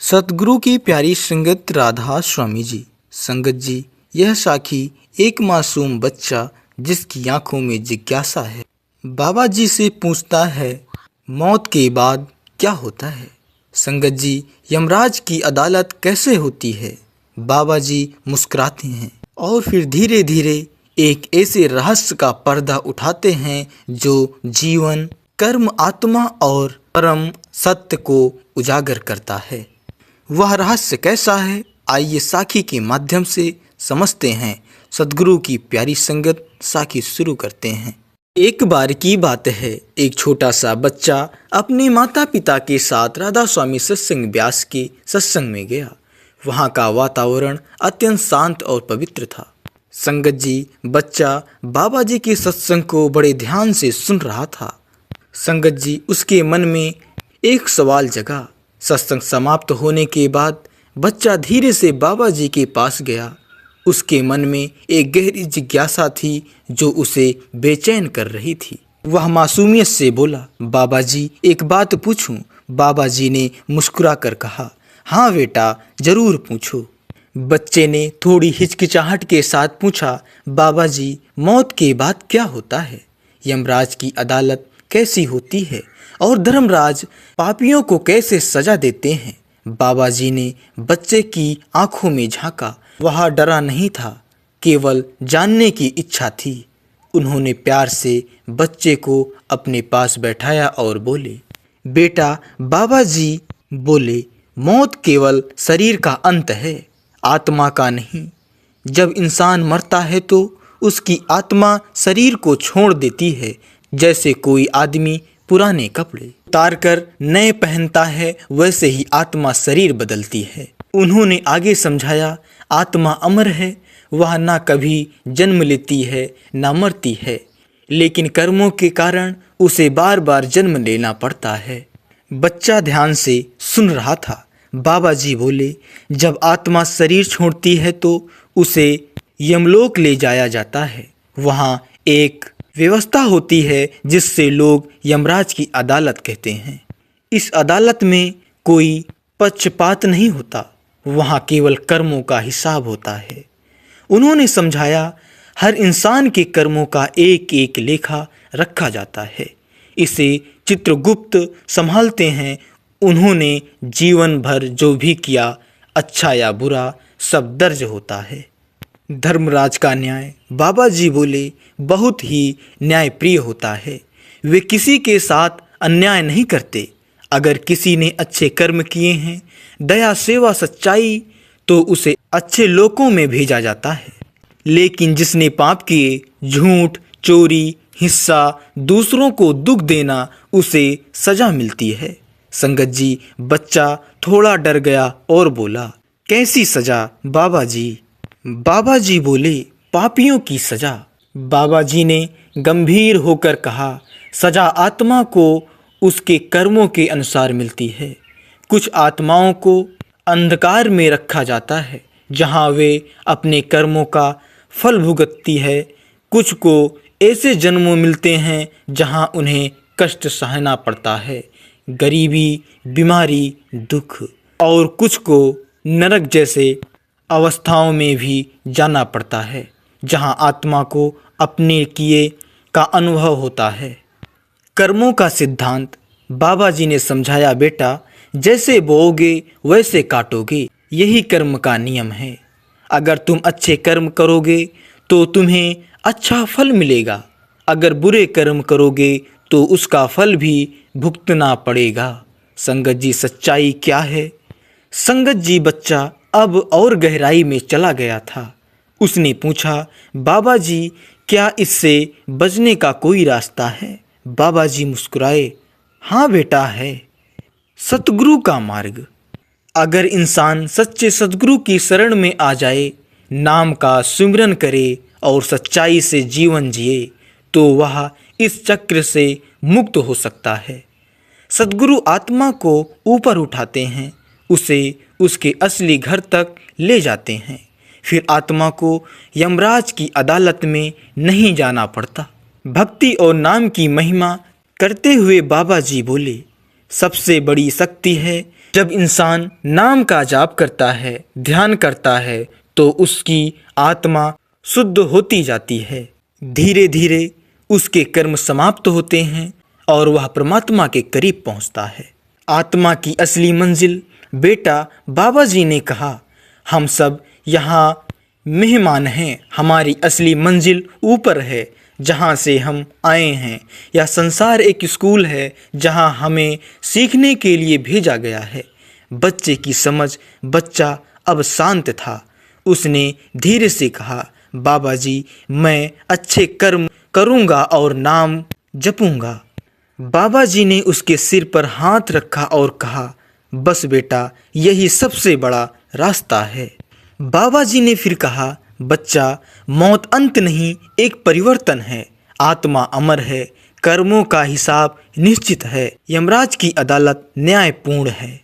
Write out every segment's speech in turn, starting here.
सतगुरु की प्यारी संगत राधा स्वामी जी। संगत जी, यह साखी एक मासूम बच्चा जिसकी आंखों में जिज्ञासा है, बाबा जी से पूछता है, मौत के बाद क्या होता है? संगत जी, यमराज की अदालत कैसे होती है? बाबा जी मुस्कुराते हैं और फिर धीरे धीरे एक ऐसे रहस्य का पर्दा उठाते हैं जो जीवन, कर्म, आत्मा और परम सत्य को उजागर करता है। वह रहस्य कैसा है, आइए साखी के माध्यम से समझते हैं। सतगुरु की प्यारी संगत, साखी शुरू करते हैं। एक बार की बात है, एक छोटा सा बच्चा अपने माता पिता के साथ राधा स्वामी सत्संग व्यास के सत्संग में गया। वहाँ का वातावरण अत्यंत शांत और पवित्र था। संगत जी, बच्चा बाबा जी के सत्संग को बड़े ध्यान से सुन रहा था। संगत जी, उसके मन में एक सवाल जगा। सत्संग समाप्त होने के बाद बच्चा धीरे से बाबा जी के पास गया। उसके मन में एक गहरी जिज्ञासा थी जो उसे बेचैन कर रही थी। वह मासूमियत से बोला, बाबा जी, एक बात पूछूं? बाबा जी ने मुस्कुरा कर कहा, हाँ बेटा, जरूर पूछो। बच्चे ने थोड़ी हिचकिचाहट के साथ पूछा, बाबा जी, मौत के बाद क्या होता है? यमराज की अदालत कैसी होती है और धर्मराज पापियों को कैसे सजा देते हैं? बाबा जी ने बच्चे की आंखों में झांका। वह डरा नहीं था, केवल जानने की इच्छा थी। उन्होंने प्यार से बच्चे को अपने पास बैठाया और बोले, बेटा, बाबा जी बोले, मौत केवल शरीर का अंत है, आत्मा का नहीं। जब इंसान मरता है तो उसकी आत्मा शरीर को छोड़ देती है, जैसे कोई आदमी पुराने कपड़े उतार कर नए पहनता है, वैसे ही आत्मा शरीर बदलती है। उन्होंने आगे समझाया, आत्मा अमर है, वह ना कभी जन्म लेती है ना मरती है, लेकिन कर्मों के कारण उसे बार बार जन्म लेना पड़ता है। बच्चा ध्यान से सुन रहा था। बाबा जी बोले, जब आत्मा शरीर छोड़ती है तो उसे यमलोक ले जाया जाता है। वहाँ एक व्यवस्था होती है जिससे लोग यमराज की अदालत कहते हैं। इस अदालत में कोई पक्षपात नहीं होता, वहाँ केवल कर्मों का हिसाब होता है। उन्होंने समझाया, हर इंसान के कर्मों का एक एक लेखा रखा जाता है। इसे चित्रगुप्त संभालते हैं। उन्होंने जीवन भर जो भी किया, अच्छा या बुरा, सब दर्ज होता है। धर्मराज का न्याय, बाबा जी बोले, बहुत ही न्यायप्रिय होता है। वे किसी के साथ अन्याय नहीं करते। अगर किसी ने अच्छे कर्म किए हैं, दया, सेवा, सच्चाई, तो उसे अच्छे लोकों में भेजा जाता है। लेकिन जिसने पाप किए, झूठ, चोरी, हिस्सा, दूसरों को दुख देना, उसे सजा मिलती है। संगत जी, बच्चा थोड़ा डर गया और बोला, कैसी सजा बाबा जी? बाबा जी बोले, पापियों की सजा। बाबा जी ने गंभीर होकर कहा, सजा आत्मा को उसके कर्मों के अनुसार मिलती है। कुछ आत्माओं को अंधकार में रखा जाता है, जहाँ वे अपने कर्मों का फल भुगतती है। कुछ को ऐसे जन्मों मिलते हैं जहाँ उन्हें कष्ट सहना पड़ता है, गरीबी, बीमारी, दुख। और कुछ को नरक जैसे अवस्थाओं में भी जाना पड़ता है, जहाँ आत्मा को अपने किए का अनुभव होता है। कर्मों का सिद्धांत बाबा जी ने समझाया, बेटा, जैसे बोओगे वैसे काटोगे, यही कर्म का नियम है। अगर तुम अच्छे कर्म करोगे तो तुम्हें अच्छा फल मिलेगा, अगर बुरे कर्म करोगे तो उसका फल भी भुगतना पड़ेगा। संगत जी, सच्चाई क्या है? संगत जी, बच्चा अब और गहराई में चला गया था। उसने पूछा, बाबा जी, क्या इससे बचने का कोई रास्ता है? बाबा जी मुस्कुराए, हाँ बेटा, है। सतगुरु का मार्ग। अगर इंसान सच्चे सतगुरु की शरण में आ जाए, नाम का सुमिरन करे और सच्चाई से जीवन जिए, तो वह इस चक्र से मुक्त हो सकता है। सतगुरु आत्मा को ऊपर उठाते हैं, उसे उसके असली घर तक ले जाते हैं। फिर आत्मा को यमराज की अदालत में नहीं जाना पड़ता। भक्ति और नाम की महिमा करते हुए बाबा जी बोले, सबसे बड़ी शक्ति है जब इंसान नाम का जाप करता है, ध्यान करता है, तो उसकी आत्मा शुद्ध होती जाती है। धीरे धीरे उसके कर्म समाप्त होते हैं और वह परमात्मा के करीब पहुंचता है। आत्मा की असली मंजिल, बेटा, बाबा जी ने कहा, हम सब यहाँ मेहमान हैं। हमारी असली मंजिल ऊपर है, जहाँ से हम आए हैं। यह संसार एक स्कूल है जहाँ हमें सीखने के लिए भेजा गया है। बच्चे की समझ, बच्चा अब शांत था। उसने धीरे से कहा, बाबा जी, मैं अच्छे कर्म करूँगा और नाम जपूँगा। बाबा जी ने उसके सिर पर हाथ रखा और कहा, बस बेटा, यही सबसे बड़ा रास्ता है। बाबा जी ने फिर कहा, बच्चा, मौत अंत नहीं, एक परिवर्तन है। आत्मा अमर है, कर्मों का हिसाब निश्चित है। यमराज की अदालत न्यायपूर्ण है।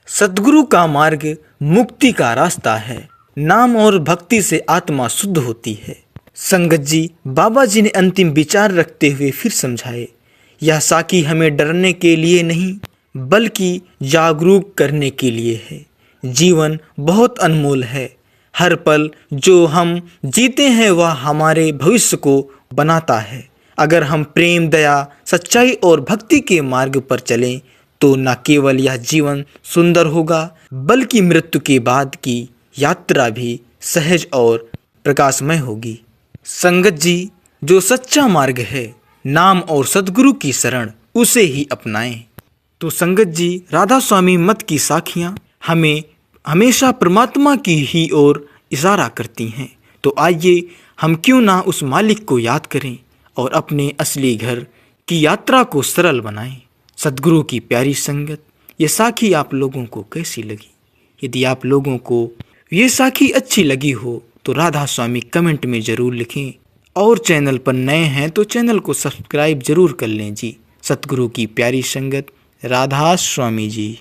सद्गुरु का मार्ग मुक्ति का रास्ता है। नाम और भक्ति से आत्मा शुद्ध होती है। संगत जी, बाबा जी ने अंतिम विचार रखते हुए फिर समझाए, यह साखी हमें डरने के लिए नहीं बल्कि जागरूक करने के लिए है। जीवन बहुत अनमोल है। हर पल जो हम जीते हैं वह हमारे भविष्य को बनाता है। अगर हम प्रेम, दया, सच्चाई और भक्ति के मार्ग पर चलें तो न केवल यह जीवन सुंदर होगा बल्कि मृत्यु के बाद की यात्रा भी सहज और प्रकाशमय होगी। संगत जी, जो सच्चा मार्ग है, नाम और सद्गुरु की शरण, उसे ही अपनाएं। तो संगत जी, राधा स्वामी मत की साखियाँ हमें हमेशा परमात्मा की ही ओर इशारा करती हैं। तो आइए हम क्यों ना उस मालिक को याद करें और अपने असली घर की यात्रा को सरल बनाएं। सद्गुरु की प्यारी संगत, ये साखी आप लोगों को कैसी लगी? यदि आप लोगों को ये साखी अच्छी लगी हो तो राधा स्वामी कमेंट में ज़रूर लिखें और चैनल पर नए हैं तो चैनल को सब्सक्राइब जरूर कर लें जी। सतगुरु की प्यारी संगत, राधा स्वामी जी।